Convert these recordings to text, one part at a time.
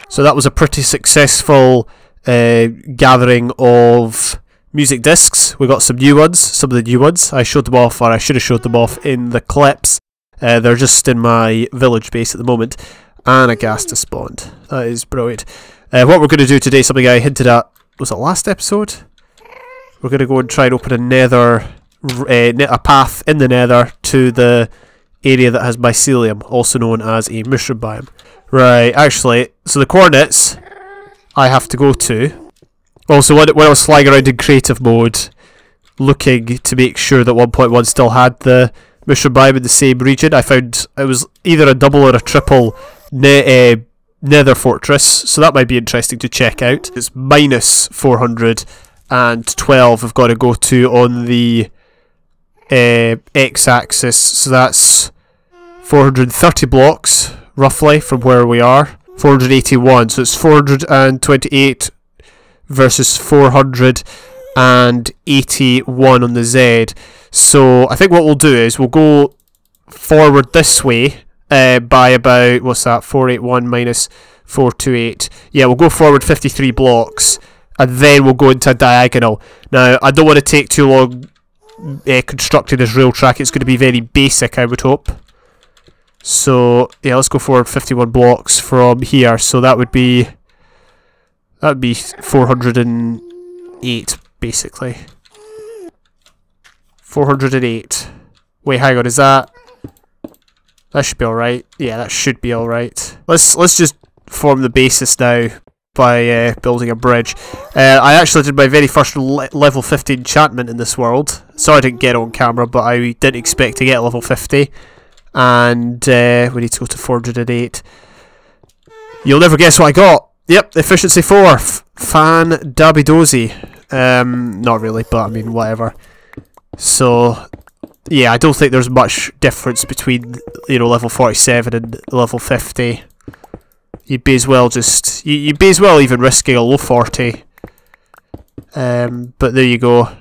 So that was a pretty successful gathering of music discs. We got some new ones, some of the new ones. I showed them off, or I should have showed them off in the clips. They're just in my village base at the moment. And a gas to spawned. That is brilliant. What we're going to do today, something I hinted at, was it last episode? We're going to go and try and open a nether, a path in the nether to the area that has mycelium, also known as a mushroom biome. Right, actually, so the coordinates I have to go to. Also, when I was flying around in creative mode, looking to make sure that 1.1 still had the mushroom biome in the same region, I found it was either a double or a triple nether fortress, so that might be interesting to check out. It's minus 412 I've got to go to on the x-axis, so that's 430 blocks roughly from where we are. 481, so it's 428 versus 481 on the Z. So I think what we'll do is we'll go forward this way by about, what's that, 481 minus 428. Yeah, we'll go forward 53 blocks and then we'll go into a diagonal. Now, I don't want to take too long constructing this rail track. It's going to be very basic, I would hope. So, yeah, let's go forward 51 blocks from here. So that would be 408, basically. 408. Wait, hang on, is that... That should be alright. Yeah, that should be alright. Let's just form the basis now by building a bridge. I actually did my very first level 50 enchantment in this world. Sorry I didn't get it on camera, but I didn't expect to get level 50. And we need to go to 408. You'll never guess what I got. Yep, efficiency 4. Fan dabby dozy. Not really, but I mean, whatever. So... yeah, I don't think there's much difference between, you know, level 47 and level 50. You'd be as well just... You'd be as well even risking a low 40. But there you go.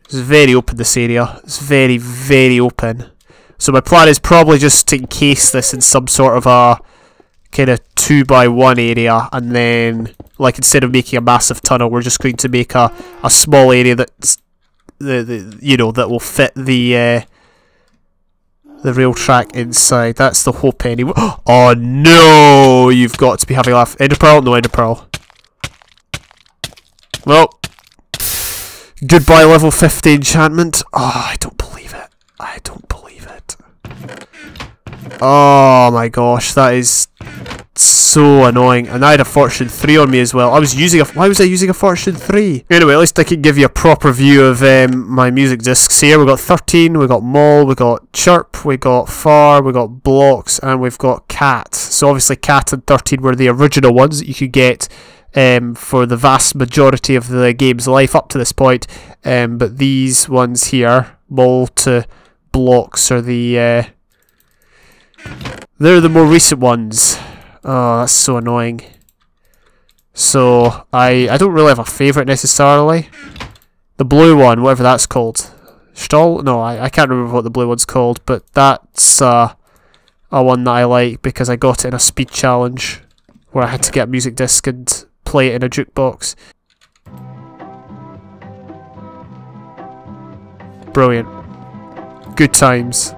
It's very open, this area. It's very, very open. So my plan is probably just to encase this in some sort of a kind of 2x1 area, and then, like, instead of making a massive tunnel, we're just going to make a small area that's you know, that will fit the rail track inside. That's the hope anyway. Oh no! You've got to be having a laugh. Ender pearl? No ender pearl. Well, goodbye level 50 enchantment. Oh, I don't believe it. I don't believe it. Oh my gosh, that is so annoying. And I had a fortune 3 on me as well. Why was I using a fortune 3? Anyway, at least I can give you a proper view of my music discs here. We've got 13, we've got mall, we've got chirp, we've got far, we've got blocks, and we've got cat. So obviously cat and 13 were the original ones that you could get for the vast majority of the game's life up to this point. But these ones here, mall to blocks, are the... they're the more recent ones. Oh, that's so annoying. So, I don't really have a favourite necessarily. The blue one, whatever that's called. Stall? No, I can't remember what the blue one's called, but that's a one that I like because I got it in a speed challenge where I had to get a music disc and play it in a jukebox. Brilliant. Good times.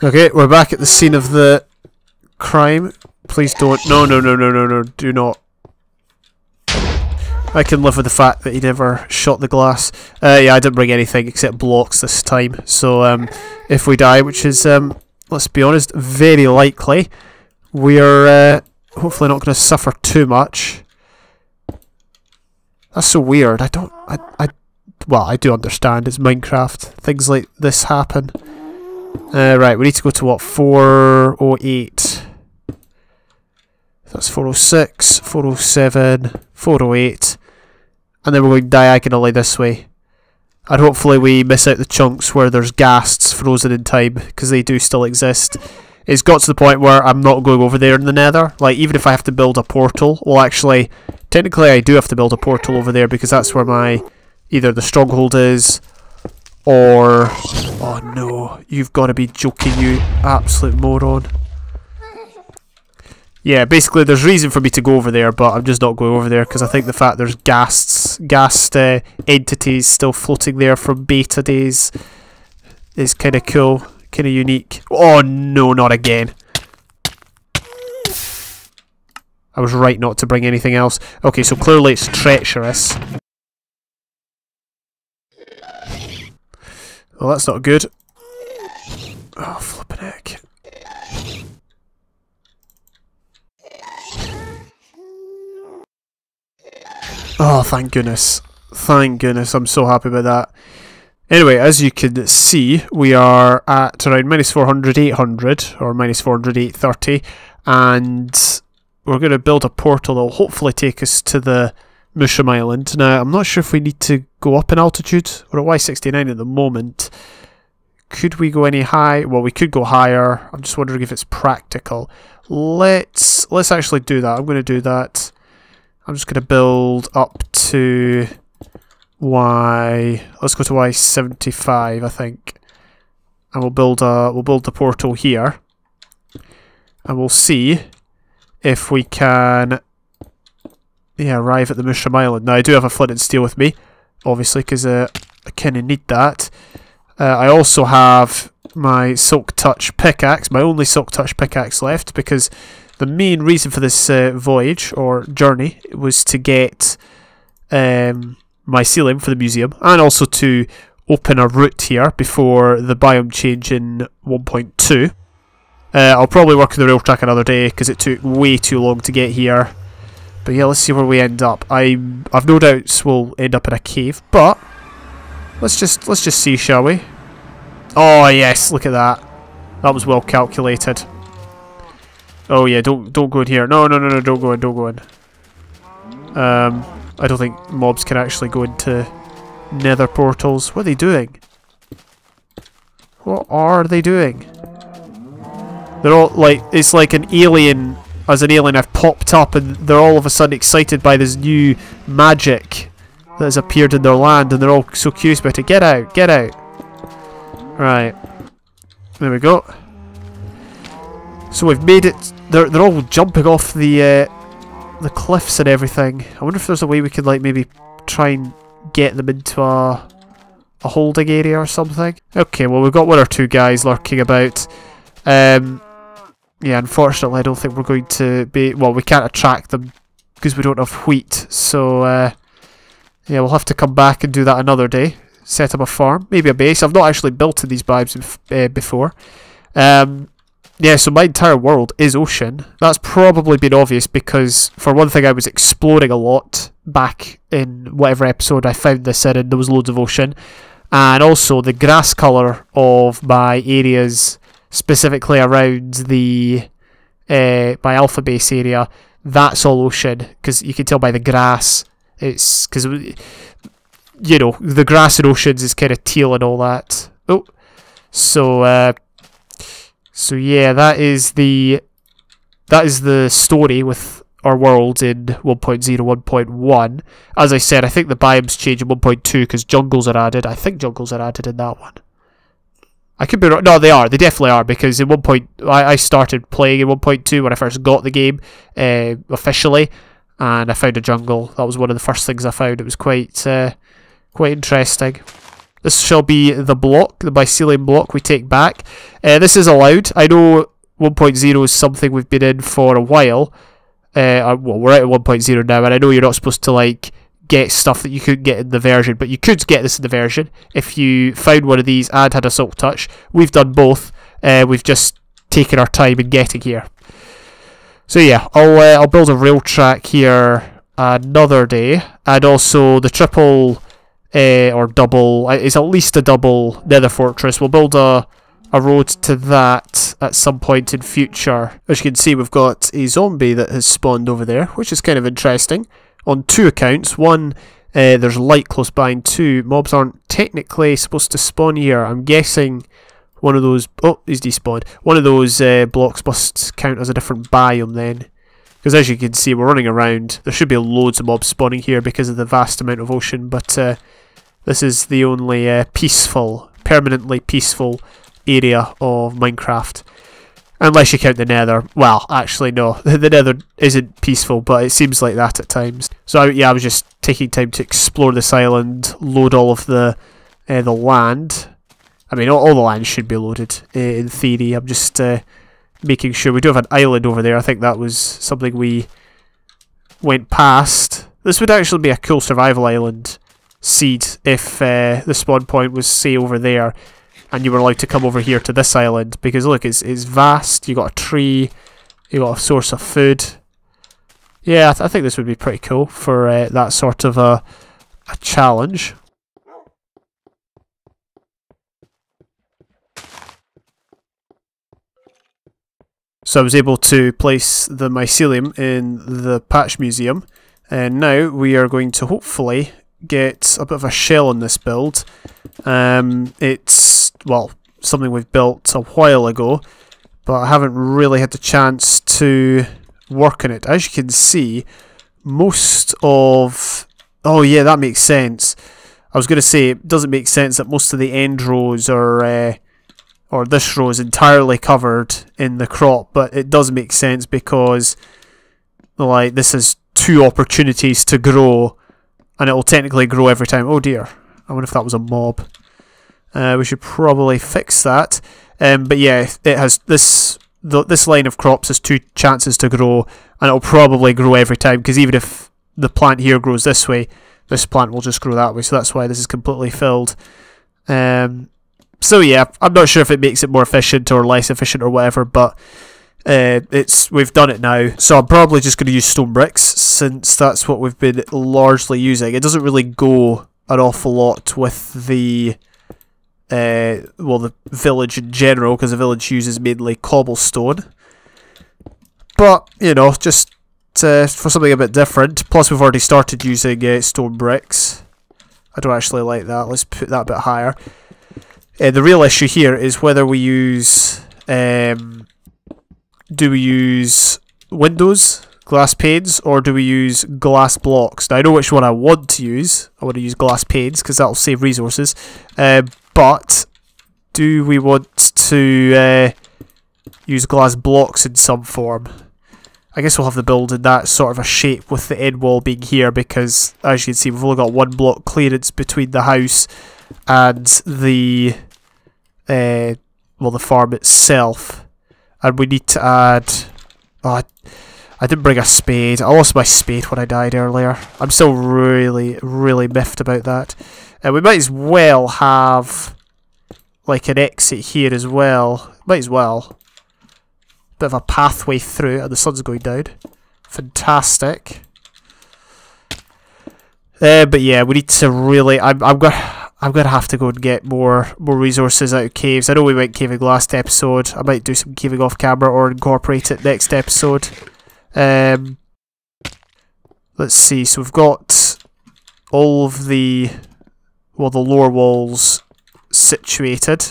Okay, we're back at the scene of the crime. Please don't. No, do not. I can live with the fact that he never shot the glass. Yeah, I didn't bring anything except blocks this time. So, if we die, which is, let's be honest, very likely, we're hopefully not going to suffer too much. That's so weird. Well, I do understand. It's Minecraft. Things like this happen. Right, we need to go to what? 408. That's 406, 407, 408. And then we're going diagonally this way. And hopefully we miss out the chunks where there's ghasts frozen in time, because they do still exist. It's got to the point where I'm not going over there in the nether. Like, even if I have to build a portal, well actually, technically I do have to build a portal over there, because that's where my, either the stronghold is, or... oh no, you've got to be joking, you absolute moron. Yeah, basically there's reason for me to go over there, but I'm just not going over there because I think the fact there's gassed entities still floating there from beta days is kind of cool, kind of unique. Oh no, not again. I was right not to bring anything else. Okay, so clearly it's treacherous. Well, that's not good. Oh, flippin' heck. Oh, thank goodness. Thank goodness, I'm so happy about that. Anyway, as you can see, we are at around -400, 800, or -400, 830, and we're going to build a portal that will hopefully take us to the Mushroom Island. Now, I'm not sure if we need to go up in altitude. We're at Y69 at the moment. Could we go any high? Well, we could go higher. I'm just wondering if it's practical. Let's actually do that. I'm going to do that. I'm just going to build up to let's go to Y75, I think. And we'll build the portal here. And we'll see if we can arrive at the Mushroom Island. Now, I do have a flint and steel with me, obviously, because I kind of need that. I also have my Silk Touch pickaxe, my only Silk Touch pickaxe left, because the main reason for this voyage, or journey, was to get my ceiling for the museum, and also to open a route here before the biome change in 1.2. I'll probably work on the rail track another day, because it took way too long to get here. But yeah, let's see where we end up. I've no doubts we'll end up in a cave, but let's just see, shall we? Oh yes, look at that. That was well calculated. Oh yeah, don't go in here. No, don't go in. I don't think mobs can actually go into nether portals. What are they doing? What are they doing? They're all like, it's like an alien. As an alien, I've popped up and they're all of a sudden excited by this new magic that has appeared in their land, and they're all so curious about it. Get out, get out. Right. There we go. So we've made it. They're all jumping off the cliffs and everything. I wonder if there's a way we could like maybe try and get them into a holding area or something. Okay, well we've got one or two guys lurking about. Yeah, unfortunately I don't think we're going to be... Well, we can't attract them because we don't have wheat. So, yeah, we'll have to come back and do that another day. Set up a farm, maybe a base. I've not actually built in these biomes before. Yeah, so my entire world is ocean. That's probably been obvious because, for one thing, I was exploring a lot back in whatever episode I found this in, and there was loads of ocean. And also, the grass colour of my areas, specifically around the my alpha base area, that's all ocean, because you can tell by the grass. It's because, you know, the grass in oceans is kind of teal and all that. Oh, so yeah, that is the story with our world in 1.0, 1.1. As I said, I think the biomes change in 1.2 because jungles are added. I think jungles are added in that one. I could be wrong. No, they are. They definitely are, because in I started playing in 1.2 when I first got the game officially, and I found a jungle. That was one of the first things I found. It was quite interesting. This shall be the block, the mycelium block we take back. This is allowed. I know 1.0 is something we've been in for a while. Well, we're out at 1.0 now, and I know you're not supposed to like get stuff that you couldn't get in the version, but you could get this in the version if you found one of these and had a silk touch. We've done both. We've just taken our time in getting here. So yeah, I'll build a rail track here another day, and also the triple or double. It's at least a double nether fortress. We'll build a road to that at some point in future. As you can see, we've got a zombie that has spawned over there, which is kind of interesting. On two accounts. One, there's light close by, and two, mobs aren't technically supposed to spawn here. I'm guessing one of those... Oh, he's despawned. One of those blocks must count as a different biome then. Because as you can see, we're running around. There should be loads of mobs spawning here because of the vast amount of ocean, but this is the only peaceful, permanently peaceful area of Minecraft. Unless you count the nether. Well, actually no, the nether isn't peaceful, but it seems like that at times. So yeah, I was just taking time to explore this island, load all of the land. I mean, all the land should be loaded, in theory. I'm just making sure. We do have an island over there. I think that was something we went past. This would actually be a cool survival island seed if the spawn point was, say, over there. And you were allowed to come over here to this island, because look, it's vast. You got a tree, you got a source of food. Yeah, I think this would be pretty cool for that sort of a challenge. So I was able to place the mycelium in the patch museum, and now we are going to hopefully get a bit of a shell on this build. It's, well, something we've built a while ago, but I haven't really had the chance to work on it. As you can see, most of... Oh yeah, that makes sense. I was going to say, it doesn't make sense that most of the end rows are... or this row is entirely covered in the crop, but it does make sense because, like, this has 2 opportunities to grow, and it will technically grow every time. Oh dear, I wonder if that was a mob. We should probably fix that. But yeah, it has this line of crops has 2 chances to grow, and it'll probably grow every time, because even if the plant here grows this way, this plant will just grow that way. So that's why this is completely filled. So yeah, I'm not sure if it makes it more efficient or less efficient or whatever, but we've done it now. So I'm probably just going to use stone bricks, since that's what we've been largely using. It doesn't really go an awful lot with the the village in general, because the village uses mainly cobblestone. But, you know, just for something a bit different. Plus we've already started using stone bricks. I don't actually like that. Let's put that a bit higher. The real issue here is whether we use... do we use windows, glass panes, or do we use glass blocks? Now I know which one I want to use. I want to use glass panes because that'll save resources. But do we want to use glass blocks in some form? I guess we'll have the build in that sort of a shape with the end wall being here, because as you can see we've only got 1 block clearance between the house and the the farm itself. And we need to add... Oh, I didn't bring a spade. I lost my spade when I died earlier. I'm still really, really miffed about that. And we might as well have like an exit here as well. Might as well. Bit of a pathway through, and the sun's going down. Fantastic. But yeah, we need to really... I'm gonna have to go and get more resources out of caves. I know we went caving last episode. I might do some caving off camera or incorporate it next episode. Let's see. So we've got all of the lower walls situated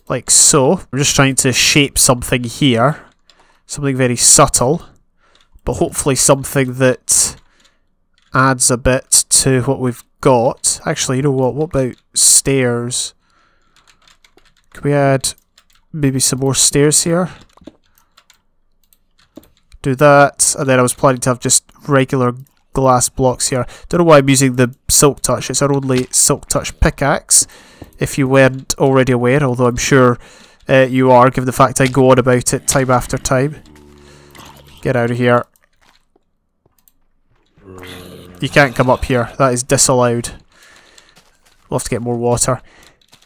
like so. I'm just trying to shape something here, something very subtle, but hopefully something that adds a bit to what we've got. Actually, you know what about stairs? Can we add maybe some more stairs here? Do that, and then I was planning to have just regular glass blocks here. Don't know why I'm using the Silk Touch. It's our only Silk Touch pickaxe, if you weren't already aware, although I'm sure you are, given the fact I go on about it time after time. Get out of here. You can't come up here. That is disallowed. We'll have to get more water.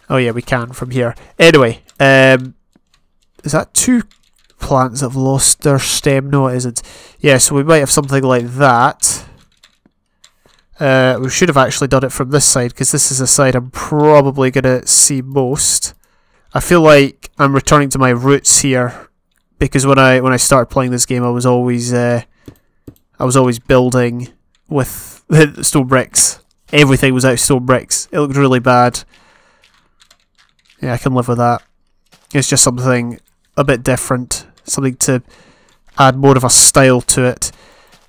Oh yeah, we can from here. Anyway, is that 2 plants that have lost their stem? No, it isn't. Yeah, so we might have something like that. We should have actually done it from this side, because this is the side I'm probably going to see most. I feel like I'm returning to my roots here, because when I started playing this game, I was always building with stone bricks. Everything was out of stone bricks. It looked really bad. Yeah, I can live with that. It's just something a bit different. Something to add more of a style to it.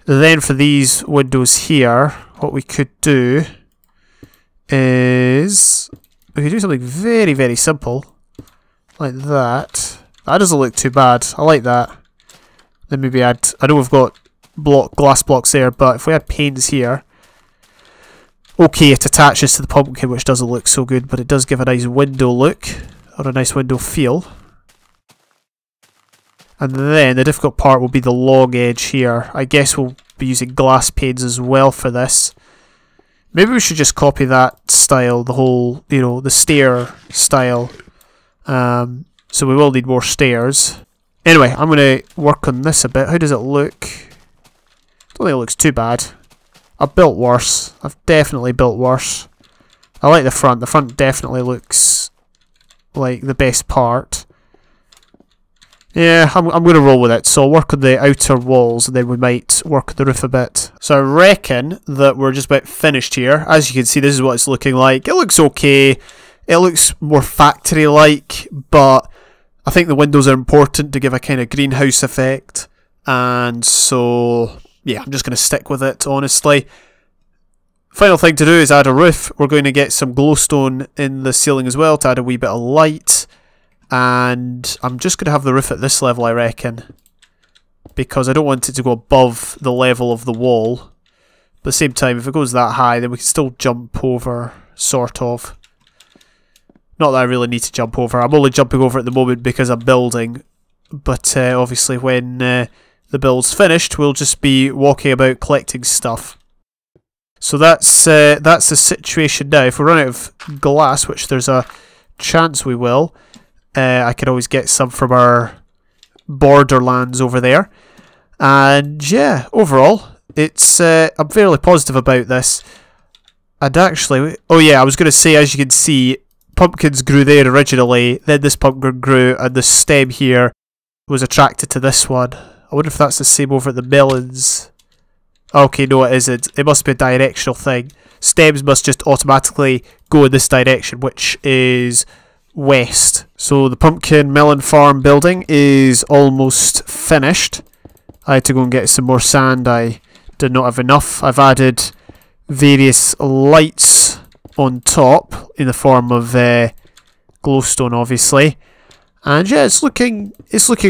Then for these windows here, what we could do is... we could do something very, very simple. Like that. That doesn't look too bad. I like that. Then maybe add... I know we've got glass blocks there, but if we add panes here... Okay, it attaches to the pumpkin, which doesn't look so good, but it does give a nice window look, or a nice window feel. And then the difficult part will be the long edge here. I guess we'll be using glass panes as well for this. Maybe we should just copy that style, the whole, you know, the stair style. So we will need more stairs. Anyway, I'm going to work on this a bit. How does it look? I don't think it looks too bad. I've built worse. I've definitely built worse. I like the front. The front definitely looks like the best part. Yeah, I'm going to roll with it. So I'll work on the outer walls and then we might work on the roof a bit. So I reckon that we're just about finished here. As you can see, this is what it's looking like. It looks okay. It looks more factory-like, but I think the windows are important to give a kind of greenhouse effect. And so, yeah, I'm just going to stick with it, honestly. Final thing to do is add a roof. We're going to get some glowstone in the ceiling as well to add a wee bit of light. And I'm just going to have the roof at this level, I reckon, because I don't want it to go above the level of the wall. But at the same time, if it goes that high, then we can still jump over, sort of. Not that I really need to jump over. I'm only jumping over at the moment because I'm building. But obviously when the build's finished, we'll just be walking about collecting stuff. So that's the situation now. If we run out of glass, which there's a chance we will... I can always get some from our borderlands over there. And yeah, overall, it's I'm fairly positive about this. And actually, oh yeah, I was going to say, as you can see, pumpkins grew there originally, then this pumpkin grew, and the stem here was attracted to this one. I wonder if that's the same over at the melons. Okay, no it isn't. It must be a directional thing. Stems must just automatically go in this direction, which is... west. So the pumpkin melon farm building is almost finished. I had to go and get some more sand. I did not have enough. I've added various lights on top in the form of glowstone, obviously. And yeah, it's looking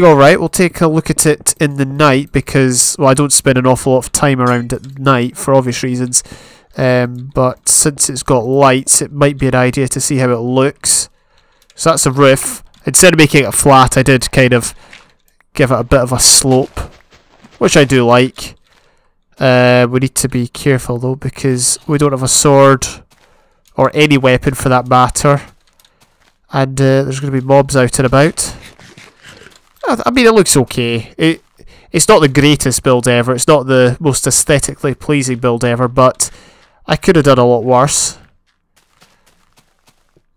alright. We'll take a look at it in the night because, well, I don't spend an awful lot of time around at night for obvious reasons. But since it's got lights, it might be an idea to see how it looks. So that's a roof. Instead of making it flat, I did kind of give it a bit of a slope, which I do like. We need to be careful though, because we don't have a sword, or any weapon for that matter. And there's going to be mobs out and about. I mean, it looks okay. It's not the greatest build ever, it's not the most aesthetically pleasing build ever, but I could have done a lot worse.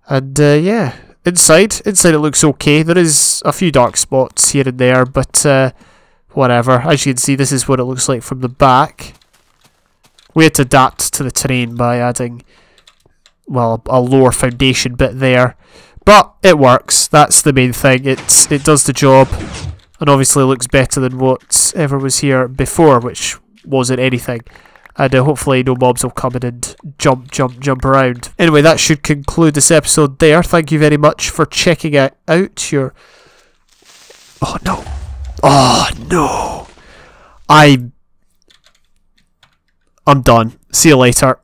And yeah. Inside it looks okay. There is a few dark spots here and there, but whatever. As you can see, this is what it looks like from the back. We had to adapt to the terrain by adding, well, a lower foundation bit there. But it works. That's the main thing. It does the job, and obviously looks better than whatever was here before, which wasn't anything. And hopefully no mobs will come in and jump around. Anyway, that should conclude this episode there. Thank you very much for checking it out. Oh no. Oh no. I'm done. See you later.